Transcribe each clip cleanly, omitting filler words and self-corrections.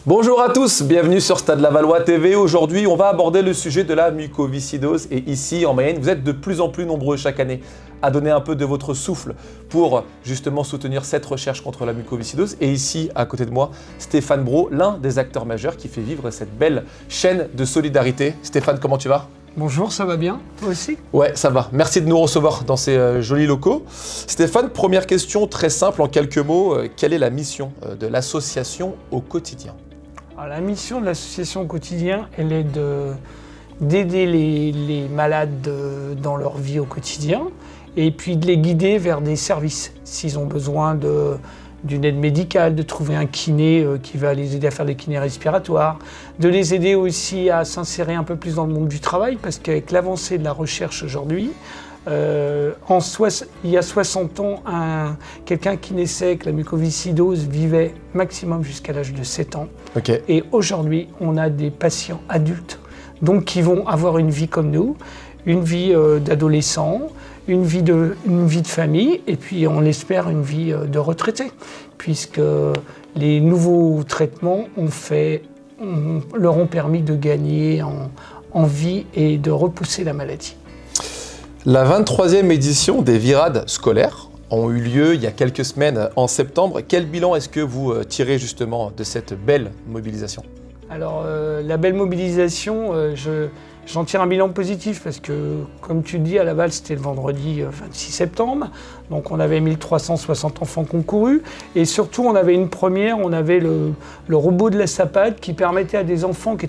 Bonjour à tous, bienvenue sur Stade Lavallois TV. Aujourd'hui, on va aborder le sujet de la mucoviscidose. Et ici, en Mayenne, vous êtes de plus en plus nombreux chaque année à donner un peu de votre souffle pour justement soutenir cette recherche contre la mucoviscidose. Et ici, à côté de moi, Stéphane Brault, l'un des acteurs majeurs qui fait vivre cette belle chaîne de solidarité. Stéphane, comment tu vas ? Bonjour, ça va bien? Toi aussi? Ouais, ça va. Merci de nous recevoir dans ces jolis locaux. Stéphane, première question très simple en quelques mots. Quelle est la mission de l'association au quotidien ? Alors, la mission de l'association au quotidien, elle est d'aider les malades dans leur vie au quotidien et puis de les guider vers des services. S'ils ont besoin d'une aide médicale, de trouver un kiné qui va les aider à faire des kinés respiratoires, de les aider aussi à s'insérer un peu plus dans le monde du travail, parce qu'avec l'avancée de la recherche aujourd'hui, il y a 60 ans, quelqu'un qui naissait avec la mucoviscidose vivait maximum jusqu'à l'âge de 7 ans. Okay. Et aujourd'hui, on a des patients adultes donc qui vont avoir une vie comme nous, une vie d'adolescent, une vie de famille, et puis on espère une vie de retraité, puisque les nouveaux traitements leur ont permis de gagner en vie et de repousser la maladie. La 23e édition des Virades scolaires ont eu lieu il y a quelques semaines en septembre. Quel bilan est-ce que vous tirez justement de cette belle mobilisation ? Alors la belle mobilisation, j'en tire un bilan positif parce que, comme tu le dis, à Laval, c'était le vendredi 26 septembre. Donc on avait 1360 enfants concourus. Et surtout, on avait une première, on avait le robot de la SAPAD qui permettait à des enfants qui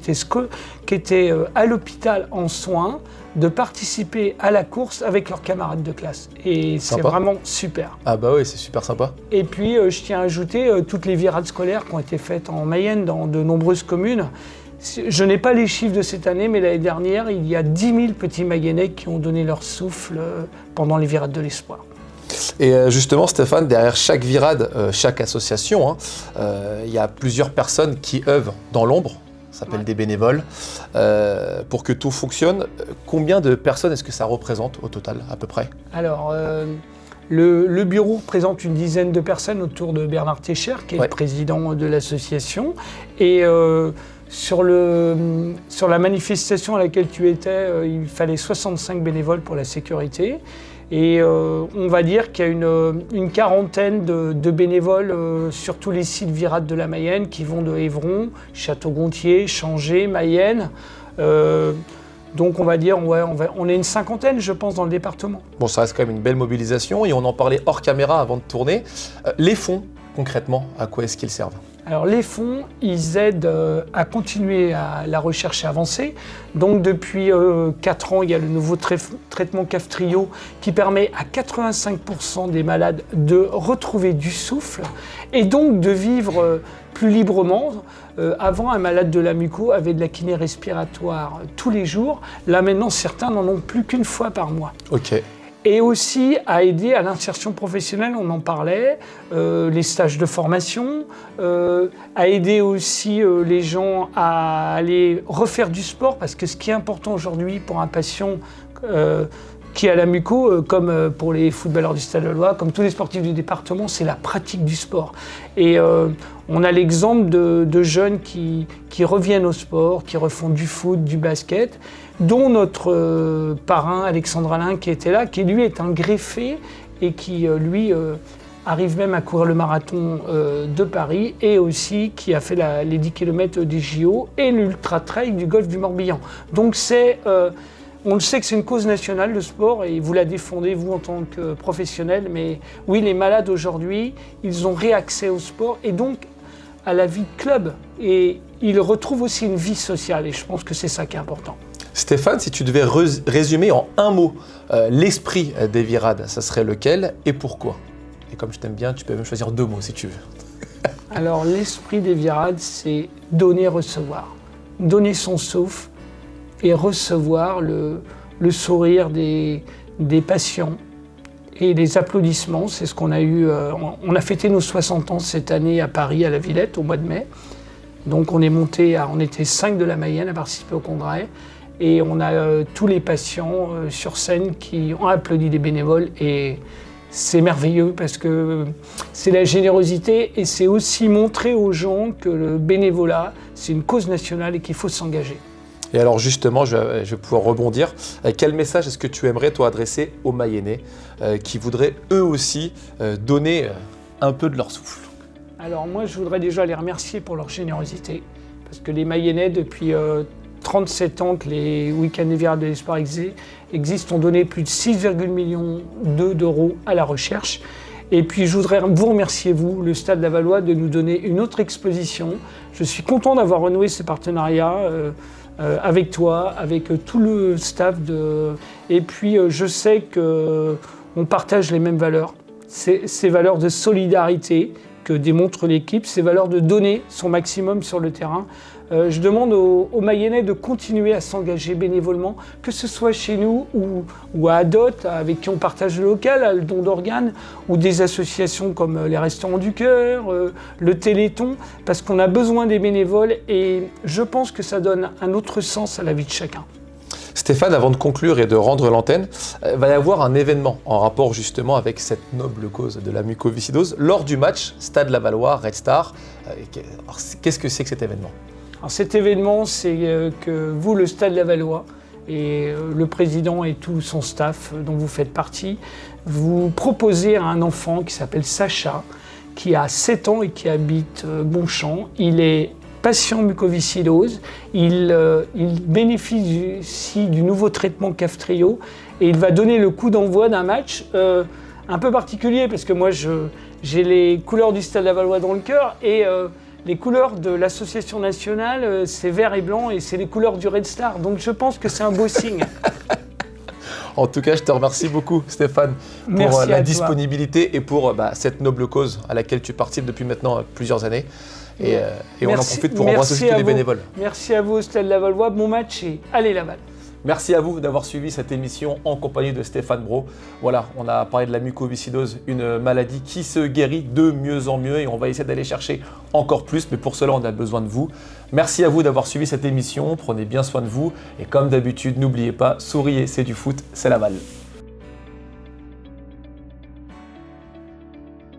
étaient à l'hôpital en soins de participer à la course avec leurs camarades de classe. Et c'est vraiment super. Ah bah oui, c'est super sympa. Et puis, je tiens à ajouter toutes les virades scolaires qui ont été faites en Mayenne, dans de nombreuses communes. Je n'ai pas les chiffres de cette année, mais l'année dernière, il y a 10 000 petits Mayennais qui ont donné leur souffle pendant les virades de l'espoir. Et justement, Stéphane, derrière chaque virade, chaque association, il y a plusieurs personnes qui œuvrent dans l'ombre. Ça s'appelle des bénévoles, pour que tout fonctionne. Combien de personnes est-ce que ça représente au total, à peu près ? Alors, le bureau représente une dizaine de personnes autour de Bernard Técher, qui est le président de l'association. Et sur la manifestation à laquelle tu étais, il fallait 65 bénévoles pour la sécurité. Et on va dire qu'il y a une quarantaine de bénévoles sur tous les sites virades de la Mayenne qui vont de Évron, Château-Gontier, Changé, Mayenne. Donc on va dire, on est une cinquantaine, je pense, dans le département. Bon, ça reste quand même une belle mobilisation et on en parlait hors caméra avant de tourner. Les fonds, concrètement, à quoi est-ce qu'ils servent ? Alors les fonds, ils aident à continuer la recherche et avancer. Donc depuis 4 ans, il y a le nouveau traitement Kaftrio qui permet à 85% des malades de retrouver du souffle et donc de vivre plus librement. Avant, un malade de la muco avait de la kiné respiratoire tous les jours. Là maintenant, certains n'en ont plus qu'une fois par mois. Ok. Et aussi à aider à l'insertion professionnelle, on en parlait, les stages de formation, à aider aussi les gens à aller refaire du sport, parce que ce qui est important aujourd'hui pour un patient qui a la muco, comme pour les footballeurs du Stade Lavallois, comme tous les sportifs du département, c'est la pratique du sport. Et on a l'exemple de jeunes qui reviennent au sport, qui refont du foot, du basket, dont notre parrain Alexandre Alain qui était là, qui lui est un greffé et qui lui arrive même à courir le marathon de Paris et aussi qui a fait les 10 km des JO et l'ultra trail du golfe du Morbihan. Donc on le sait que c'est une cause nationale, le sport, et vous la défendez, vous, en tant que professionnel. Mais oui, les malades, aujourd'hui, ils ont réaccès au sport et donc à la vie de club. Et ils retrouvent aussi une vie sociale, et je pense que c'est ça qui est important. Stéphane, si tu devais résumer en un mot l'esprit des virades, ça serait lequel et pourquoi ? Et comme je t'aime bien, tu peux même choisir 2 mots si tu veux. Alors, l'esprit des virades, c'est donner-recevoir. Donner son souffle et recevoir le sourire des patients et les applaudissements. C'est ce qu'on a eu. On a fêté nos 60 ans cette année à Paris, à la Villette, au mois de mai. Donc on était 5 de la Mayenne à participer au congrès. Et on a tous les patients sur scène qui ont applaudi les bénévoles. Et c'est merveilleux parce que c'est la générosité et c'est aussi montrer aux gens que le bénévolat, c'est une cause nationale et qu'il faut s'engager. Et alors justement, je vais pouvoir rebondir. Quel message est-ce que tu aimerais, toi, adresser aux Mayennais qui voudraient eux aussi donner un peu de leur souffle? Alors moi, je voudrais déjà les remercier pour leur générosité parce que les Mayennais, depuis 37 ans que les week-ends d'hiver de l'espoir existent, ont donné plus de 6,1 millions d'euros à la recherche. Et puis je voudrais vous remercier, vous, le Stade Lavallois, de nous donner une autre exposition. Je suis content d'avoir renoué ce partenariat avec toi, avec tout le staff. Et puis je sais qu'on partage les mêmes valeurs, ces valeurs de solidarité que démontre l'équipe, ces valeurs de donner son maximum sur le terrain. Je demande aux Mayennais de continuer à s'engager bénévolement, que ce soit chez nous ou à Adot, avec qui on partage le local, à le don d'organes, ou des associations comme les Restaurants du Cœur, le Téléthon, parce qu'on a besoin des bénévoles et je pense que ça donne un autre sens à la vie de chacun. Stéphane, avant de conclure et de rendre l'antenne, va y avoir un événement en rapport justement avec cette noble cause de la mucoviscidose lors du match Stade Lavallois Red Star. Qu'est-ce que c'est que cet événement? Alors cet événement, c'est que vous, le Stade Lavallois, et le président et tout son staff dont vous faites partie, vous proposez à un enfant qui s'appelle Sacha, qui a 7 ans et qui habite Bonchamp. Il est patient mucoviscidose, il bénéficie du nouveau traitement Kaftrio et il va donner le coup d'envoi d'un match un peu particulier parce que moi j'ai les couleurs du Stade Lavallois dans le cœur et les couleurs de l'association nationale c'est vert et blanc et c'est les couleurs du Red Star, donc je pense que c'est un beau signe. En tout cas, je te remercie beaucoup, Stéphane, pour la disponibilité et pour cette noble cause à laquelle tu participes depuis maintenant plusieurs années. Et on en profite pour embrasser aussi tous les bénévoles. Merci à vous, Stade Lavallois. Bon match et allez Laval. Merci à vous d'avoir suivi cette émission en compagnie de Stéphane Brault. Voilà, on a parlé de la mucoviscidose, une maladie qui se guérit de mieux en mieux et on va essayer d'aller chercher encore plus, mais pour cela, on a besoin de vous. Merci à vous d'avoir suivi cette émission, prenez bien soin de vous et comme d'habitude, n'oubliez pas, souriez, c'est du foot, c'est Laval.